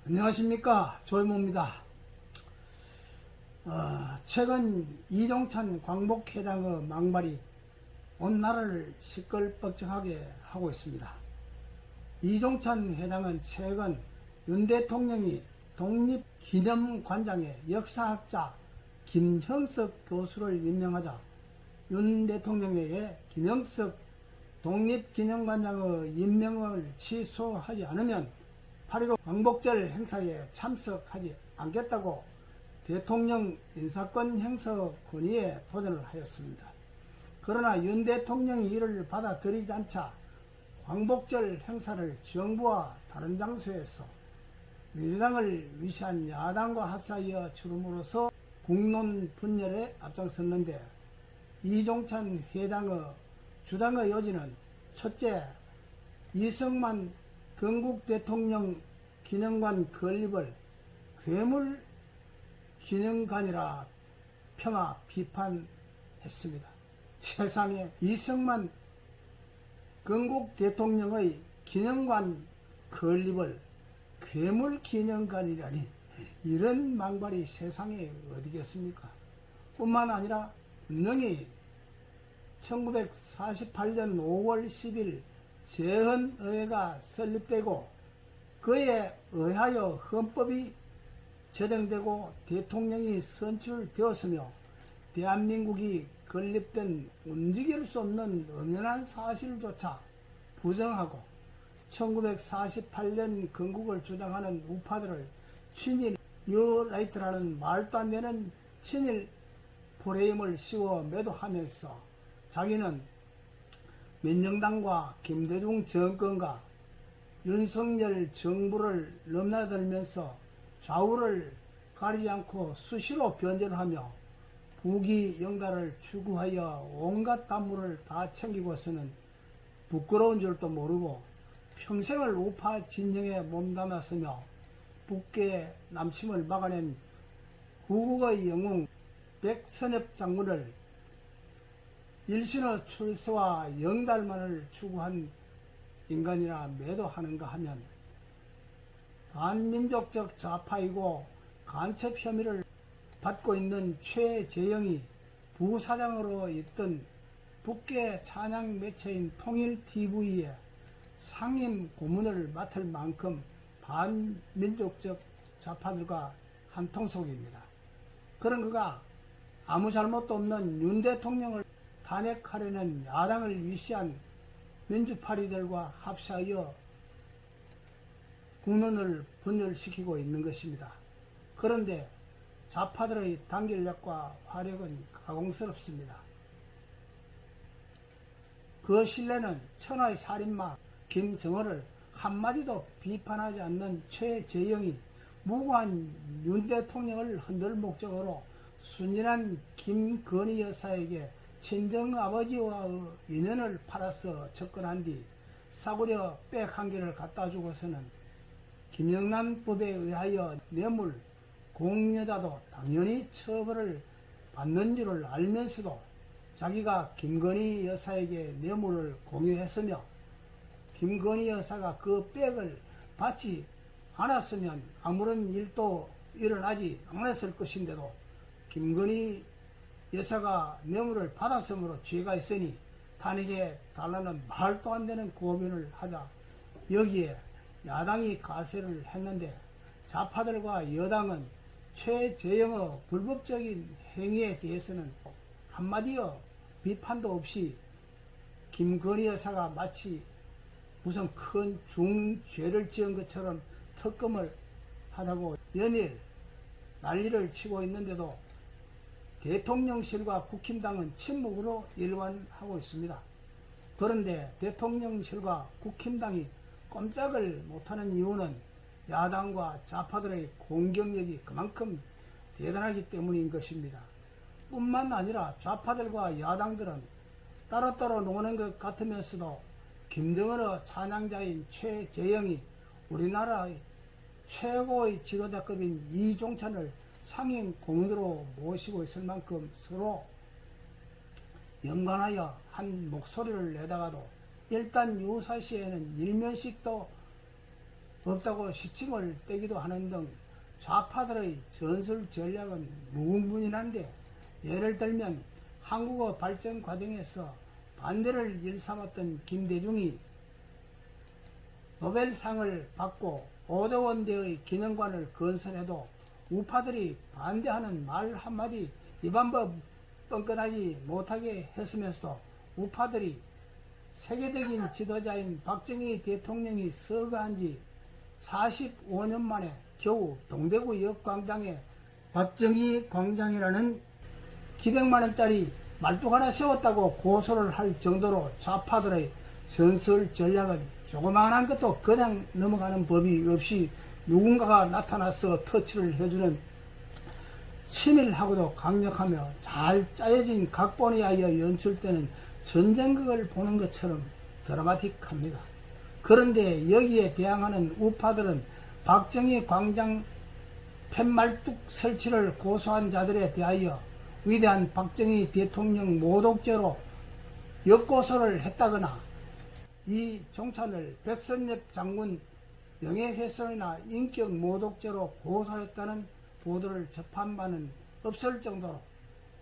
안녕하십니까, 조이모입니다. 최근 이종찬 광복회장의 망발이 온 나라를 시끌벅적하게 하고 있습니다. 이종찬 회장은 최근 윤 대통령이 독립기념관장에 역사학자 김형석 교수를 임명하자 윤 대통령에게 김형석 독립기념관장의 임명을 취소하지 않으면 8.15 광복절 행사에 참석하지 않겠다고 대통령 인사권 행사 건의에 도전을 하였습니다. 그러나 윤 대통령이 이를 받아들이지 않자 광복절 행사를 정부와 다른 장소에서 민주당을 위시한 야당과 합사하여 치름으로써 국론 분열에 앞장섰는데, 이종찬 회장의 주당의 요지는 첫째, 이승만 건국 대통령 기념관 건립을 괴물 기념관이라 평화 비판했습니다. 세상에 이승만 건국 대통령의 기념관 건립을 괴물 기념관이라니, 이런 망발이 세상에 어디겠습니까? 뿐만 아니라 분명히 1948년 5월 10일 제헌의회가 설립되고 그에 의하여 헌법이 제정되고 대통령이 선출되었으며 대한민국이 건립된 움직일 수 없는 엄연한 사실조차 부정하고 1948년 건국을 주장하는 우파들을 친일 뉴라이트라는 말도 안 되는 친일 프레임을 씌워 매도하면서 자기는 민정당과 김대중 정권과 윤석열 정부를 넘나들면서 좌우를 가리지 않고 수시로 변절하며 부귀영달을 추구하여 온갖 담물을 다 챙기고서는 부끄러운 줄도 모르고 평생을 우파 진영에 몸담았으며 북계 남침을 막아낸 후국의 영웅 백선엽 장군을 일신의 출세와 영달만을 추구한 인간이라 매도하는가 하면 반민족적 좌파이고 간첩 혐의를 받고 있는 최재형이 부사장으로 있던 북계 찬양 매체인 통일TV에 상임 고문을 맡을 만큼 반민족적 좌파들과 한통속입니다. 그런 그가 아무 잘못도 없는 윤 대통령을 탄핵하려는 야당을 위시한 민주파리들과 합사하여 국론을 분열시키고 있는 것입니다. 그런데 좌파들의 단결력과 화력은 가공스럽습니다. 그 신뢰는 천하의 살인마 김정은을 한마디도 비판하지 않는 최재형이 무고한 윤 대통령을 흔들 목적으로 순진한 김건희 여사에게 친정아버지와의 인연을 팔아서 접근한 뒤 싸구려 백 한 개를 갖다 주고서는 김영란법에 의하여 뇌물 공여자도 당연히 처벌을 받는 줄을 알면서도 자기가 김건희 여사에게 뇌물을 공유했으며 김건희 여사가 그 백을 받지 않았으면 아무런 일도 일어나지 않았을 것인데도 김건희 여사가 뇌물을 받았으므로 죄가 있으니 탄핵에 달라는 말도 안 되는 고민을 하자 여기에 야당이 가세를 했는데, 좌파들과 여당은 최재형의 불법적인 행위에 대해서는 한마디의 비판도 없이 김건희 여사가 마치 무슨 큰 중죄를 지은 것처럼 특검을 하다고 연일 난리를 치고 있는데도 대통령실과 국힘당은 침묵으로 일관하고 있습니다. 그런데 대통령실과 국힘당이 꼼짝을 못하는 이유는 야당과 좌파들의 공격력이 그만큼 대단하기 때문인 것입니다. 뿐만 아니라 좌파들과 야당들은 따로따로 노는 것 같으면서도 김정은의 찬양자인 최재형이 우리나라의 최고의 지도자급인 이종찬을 상임 공로로 모시고 있을 만큼 서로 연관하여 한 목소리를 내다가도 일단 유사시에는 일면식도 없다고 시침을 떼기도 하는 등 좌파들의 전술 전략은 무궁무진한데, 예를 들면 한국어 발전 과정에서 반대를 일삼았던 김대중이 노벨상을 받고 오대원대의 기념관을 건설해도 우파들이 반대하는 말 한마디 입안법 뻥끗하지 못하게 했으면서도 우파들이 세계적인 지도자인 박정희 대통령이 서거한 지 45년 만에 겨우 동대구 역광장에 박정희 광장이라는 기백만원짜리 말뚝 하나 세웠다고 고소를 할 정도로 좌파들의 전설 전략은 조그마한 것도 그냥 넘어가는 법이 없이 누군가가 나타나서 터치를 해주는 치밀하고도 강력하며 잘 짜여진 각본에 의하여 연출되는 전쟁극을 보는 것처럼 드라마틱합니다. 그런데 여기에 대항하는 우파들은 박정희 광장 팻말뚝 설치를 고소한 자들에 대하여 위대한 박정희 대통령 모독죄로 역고소를 했다거나 이 종찬을 백선엽 장군 명예훼손이나 인격 모독죄로 고소했다는 보도를 접한 바는 없을 정도로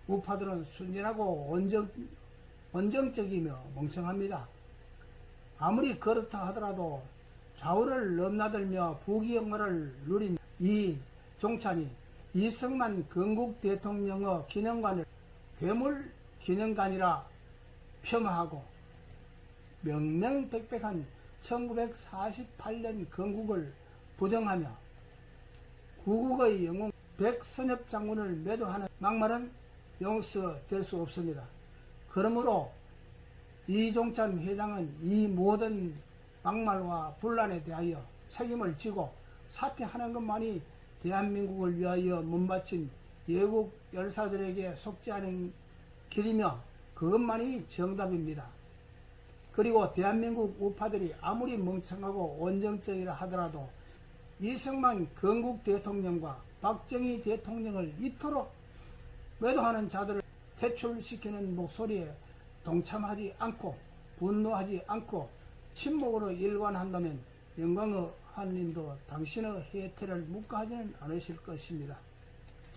우파들은 순진하고 원정적이며 멍청합니다. 아무리 그렇다 하더라도 좌우를 넘나들며 부귀영화를 누린 이 종찬이 이승만 건국 대통령의 기념관을 괴물 기념관이라 폄하하고 명명백백한 1948년 건국을 부정하며 구국의 영웅 백선엽 장군을 매도하는 막말은 용서될 수 없습니다. 그러므로 이종찬 회장은 이 모든 막말과 분란에 대하여 책임을 지고 사퇴하는 것만이 대한민국을 위하여 몸바친 외국 열사들에게 속지 않은 길이며 그것만이 정답입니다. 그리고 대한민국 우파들이 아무리 멍청하고 원정적이라 하더라도 이승만 건국 대통령과 박정희 대통령을 이토록 매도하는 자들을 퇴출시키는 목소리에 동참하지 않고 분노하지 않고 침묵으로 일관한다면 영광의 하느님도 당신의 혜태를 묵과하지는 않으실 것입니다.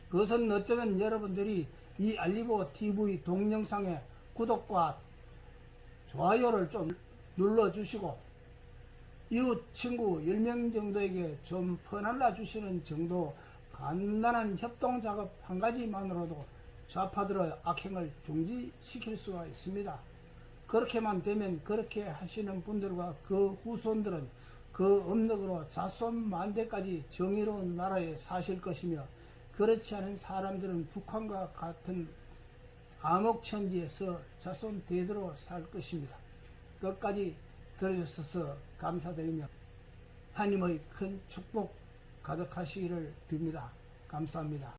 그것은 어쩌면 여러분들이 이 알리보TV 동영상에 구독과 좋아요를 좀 눌러주시고 이웃 친구 10명 정도에게 좀 퍼날라 주시는 정도 간단한 협동작업 한 가지만으로도 좌파들의 악행을 중지시킬 수가 있습니다. 그렇게만 되면 그렇게 하시는 분들과 그 후손들은 그 업력으로 자손만대까지 정의로운 나라에 사실 것이며, 그렇지 않은 사람들은 북한과 같은 암흑천지에서 자손 대대로 살 것입니다. 끝까지 들어주셔서 감사드리며 하나님의 큰 축복 가득하시기를 빕니다. 감사합니다.